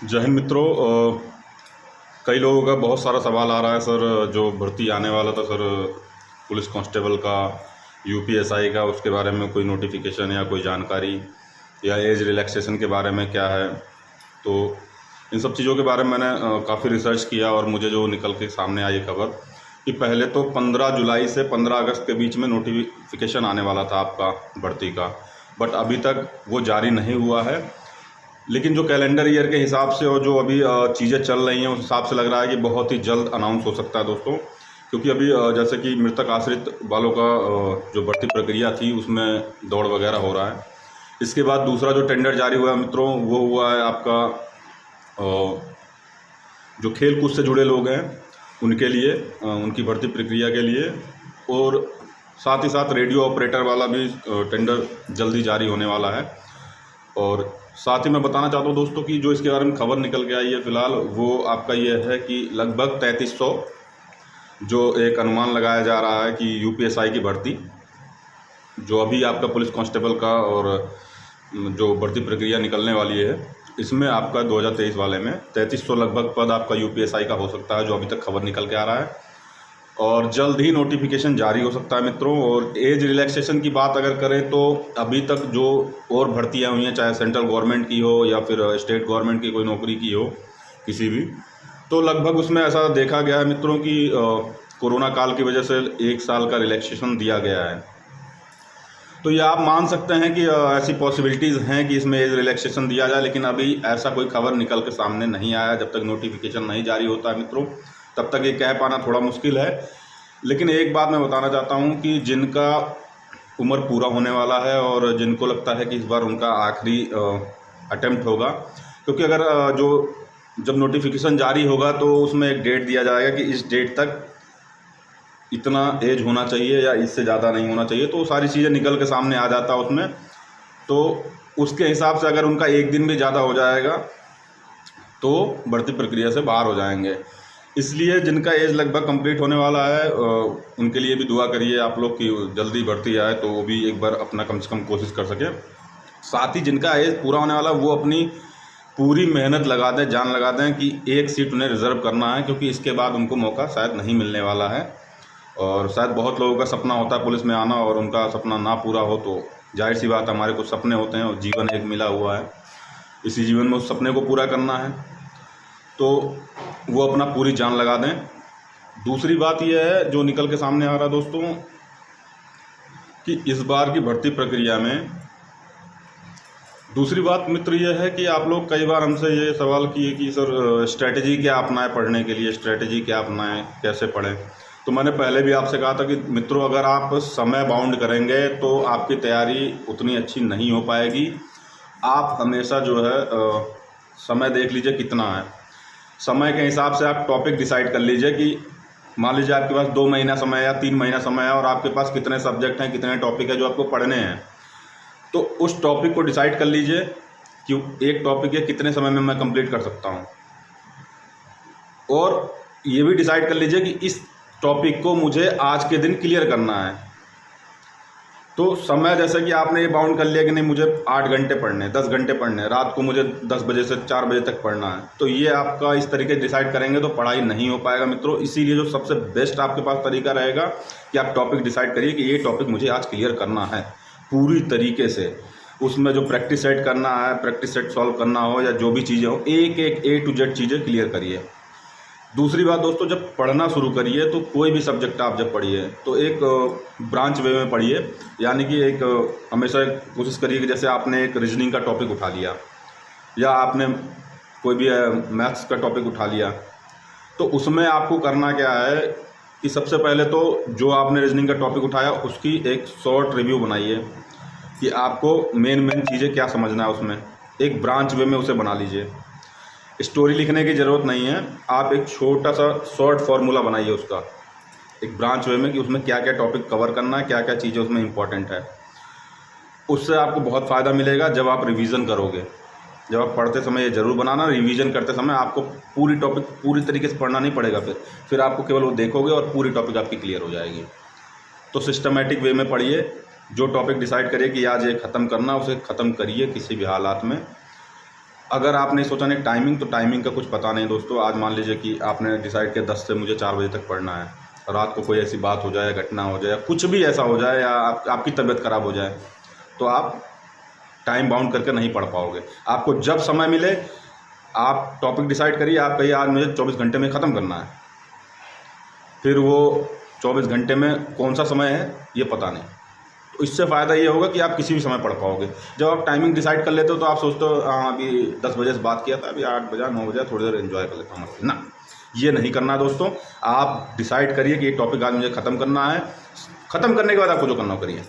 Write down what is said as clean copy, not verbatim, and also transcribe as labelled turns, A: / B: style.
A: जय हिंद मित्रों। कई लोगों का बहुत सारा सवाल आ रहा है सर, जो भर्ती आने वाला था सर पुलिस कांस्टेबल का, यूपीएसआई का, उसके बारे में कोई नोटिफिकेशन या कोई जानकारी या एज रिलैक्सेशन के बारे में क्या है। तो इन सब चीज़ों के बारे में मैंने काफ़ी रिसर्च किया और मुझे जो निकल के सामने आई खबर कि पहले तो 15 जुलाई से 15 अगस्त के बीच में नोटिफिकेशन आने वाला था आपका भर्ती का, बट अभी तक वो जारी नहीं हुआ है। लेकिन जो कैलेंडर ईयर के हिसाब से और जो अभी चीज़ें चल रही हैं उस हिसाब से लग रहा है कि बहुत ही जल्द अनाउंस हो सकता है दोस्तों, क्योंकि अभी जैसे कि मृतक आश्रित वालों का जो भर्ती प्रक्रिया थी उसमें दौड़ वगैरह हो रहा है। इसके बाद दूसरा जो टेंडर जारी हुआ है मित्रों, वो हुआ है आपका जो खेल कूद से जुड़े लोग हैं उनके लिए, उनकी भर्ती प्रक्रिया के लिए, और साथ ही साथ रेडियो ऑपरेटर वाला भी टेंडर जल्दी जारी होने वाला है। और साथ ही मैं बताना चाहता हूँ दोस्तों कि जो इसके बारे में खबर निकल के आई है फ़िलहाल, वो आपका ये है कि लगभग 3300 जो एक अनुमान लगाया जा रहा है कि यूपीएसआई की भर्ती जो अभी आपका पुलिस कांस्टेबल का और जो भर्ती प्रक्रिया निकलने वाली है, इसमें आपका 2023 वाले में 3300 लगभग पद आपका यूपीएसआई का हो सकता है, जो अभी तक खबर निकल के आ रहा है। और जल्द ही नोटिफिकेशन जारी हो सकता है मित्रों। और एज रिलैक्सेशन की बात अगर करें तो अभी तक जो और भर्तियां हुई हैं, चाहे सेंट्रल गवर्नमेंट की हो या फिर स्टेट गवर्नमेंट की कोई नौकरी की हो किसी भी, तो लगभग उसमें ऐसा देखा गया है मित्रों कि कोरोना काल की वजह से 1 साल का रिलैक्सेशन दिया गया है। तो ये आप मान सकते हैं कि ऐसी पॉसिबिलिटीज़ हैं कि इसमें एज रिलैक्सेशन दिया जाए, लेकिन अभी ऐसा कोई खबर निकल के सामने नहीं आया। जब तक नोटिफिकेशन नहीं जारी होता है मित्रों, तब तक ये कह पाना थोड़ा मुश्किल है। लेकिन एक बात मैं बताना चाहता हूँ कि जिनका उम्र पूरा होने वाला है और जिनको लगता है कि इस बार उनका आखिरी अटेम्प्ट होगा, क्योंकि अगर जब नोटिफिकेशन जारी होगा तो उसमें एक डेट दिया जाएगा कि इस डेट तक इतना एज होना चाहिए या इससे ज़्यादा नहीं होना चाहिए, तो सारी चीज़ें निकल के सामने आ जाता है उसमें। तो उसके हिसाब से अगर उनका एक दिन भी ज़्यादा हो जाएगा तो भर्ती प्रक्रिया से बाहर हो जाएंगे। इसलिए जिनका एज लगभग कंप्लीट होने वाला है उनके लिए भी दुआ करिए आप लोग कि जल्दी भर्ती आए, तो वो भी एक बार अपना कम से कम कोशिश कर सकें। साथ ही जिनका एज पूरा होने वाला है वो अपनी पूरी मेहनत लगा दें, जान लगा दें कि एक सीट उन्हें रिज़र्व करना है, क्योंकि इसके बाद उनको मौका शायद नहीं मिलने वाला है। और शायद बहुत लोगों का सपना होता है पुलिस में आना, और उनका सपना ना पूरा हो तो जाहिर सी बात, हमारे कुछ सपने होते हैं और जीवन एक मिला हुआ है, इसी जीवन में उस सपने को पूरा करना है, तो वो अपना पूरी जान लगा दें। दूसरी बात यह है जो निकल के सामने आ रहा है दोस्तों कि इस बार की भर्ती प्रक्रिया में दूसरी बात मित्र यह है कि आप लोग कई बार हमसे ये सवाल किए कि सर स्ट्रैटेजी क्या अपनाएं पढ़ने के लिए, स्ट्रैटेजी क्या अपनाएं, कैसे पढ़ें। तो मैंने पहले भी आपसे कहा था कि मित्रों अगर आप समय बाउंड करेंगे तो आपकी तैयारी उतनी अच्छी नहीं हो पाएगी। आप हमेशा जो है समय देख लीजिए कितना है, समय के हिसाब से आप टॉपिक डिसाइड कर लीजिए कि मान लीजिए आपके पास 2 महीना समय है या 3 महीना समय है और आपके पास कितने सब्जेक्ट हैं, कितने टॉपिक है जो आपको पढ़ने हैं, तो उस टॉपिक को डिसाइड कर लीजिए कि एक टॉपिक है कितने समय में मैं कंप्लीट कर सकता हूं, और ये भी डिसाइड कर लीजिए कि इस टॉपिक को मुझे आज के दिन क्लियर करना है। तो समय जैसे कि आपने ये बाउंड कर लिया कि नहीं मुझे 8 घंटे पढ़ने, 10 घंटे पढ़ने, रात को मुझे 10 बजे से 4 बजे तक पढ़ना है, तो ये आपका इस तरीके से डिसाइड करेंगे तो पढ़ाई नहीं हो पाएगा मित्रों। इसीलिए जो सबसे बेस्ट आपके पास तरीका रहेगा कि आप टॉपिक डिसाइड करिए कि ये टॉपिक मुझे आज क्लियर करना है पूरी तरीके से। उसमें जो प्रैक्टिस सेट करना है, प्रैक्टिस सेट सॉल्व करना हो या जो भी चीज़ें हो, एक एक A to Z चीज़ें क्लियर करिए। दूसरी बात दोस्तों, जब पढ़ना शुरू करिए तो कोई भी सब्जेक्ट आप जब पढ़िए तो एक ब्रांच वे में पढ़िए, यानी कि एक हमेशा कोशिश करिए कि जैसे आपने एक रीजनिंग का टॉपिक उठा लिया या आपने कोई भी मैथ्स का टॉपिक उठा लिया, तो उसमें आपको करना क्या है कि सबसे पहले तो जो आपने रीजनिंग का टॉपिक उठाया उसकी एक शॉर्ट रिव्यू बनाइए कि आपको मेन चीज़ें क्या समझना है उसमें, एक ब्रांच वे में उसे बना लीजिए। स्टोरी लिखने की ज़रूरत नहीं है, आप एक छोटा सा शॉर्ट फार्मूला बनाइए उसका एक ब्रांच वे में कि उसमें क्या क्या टॉपिक कवर करना है, क्या क्या चीज़ें उसमें इंपॉर्टेंट है। उससे आपको बहुत फ़ायदा मिलेगा जब आप रिवीजन करोगे। जब आप पढ़ते समय ये ज़रूर बनाना, रिवीजन करते समय आपको पूरी टॉपिक पूरी तरीके से पढ़ना नहीं पड़ेगा, फिर आपको केवल वो देखोगे और पूरी टॉपिक आपकी क्लियर हो जाएगी। तो सिस्टमेटिक वे में पढ़िए, जो टॉपिक डिसाइड करिए कि आज ये ख़त्म करना, उसे ख़त्म करिए किसी भी हालात में। अगर आपने सोचा नहीं टाइमिंग, तो टाइमिंग का कुछ पता नहीं दोस्तों। आज मान लीजिए कि आपने डिसाइड किया 10 से मुझे 4 बजे तक पढ़ना है, रात को कोई ऐसी बात हो जाए, घटना हो जाए, कुछ भी ऐसा हो जाए, या आपकी तबीयत ख़राब हो जाए, तो आप टाइम बाउंड करके नहीं पढ़ पाओगे। आपको जब समय मिले आप टॉपिक डिसाइड करिए, आप कहिए आज मुझे 24 घंटे में ख़त्म करना है, फिर वो 24 घंटे में कौन सा समय है ये पता नहीं। तो इससे फ़ायदा ये होगा कि आप किसी भी समय पढ़ पाओगे। जब आप टाइमिंग डिसाइड कर लेते हो तो आप सोचते हो हाँ अभी 10 बजे से बात किया था, अभी 8 बजा 9 बजा, थोड़ी देर एंजॉय कर लेता हूँ ना, ये नहीं करना दोस्तों। आप डिसाइड करिए कि ये टॉपिक आज मुझे ख़त्म करना है, ख़त्म करने के बाद आपको जो करना हो करिए।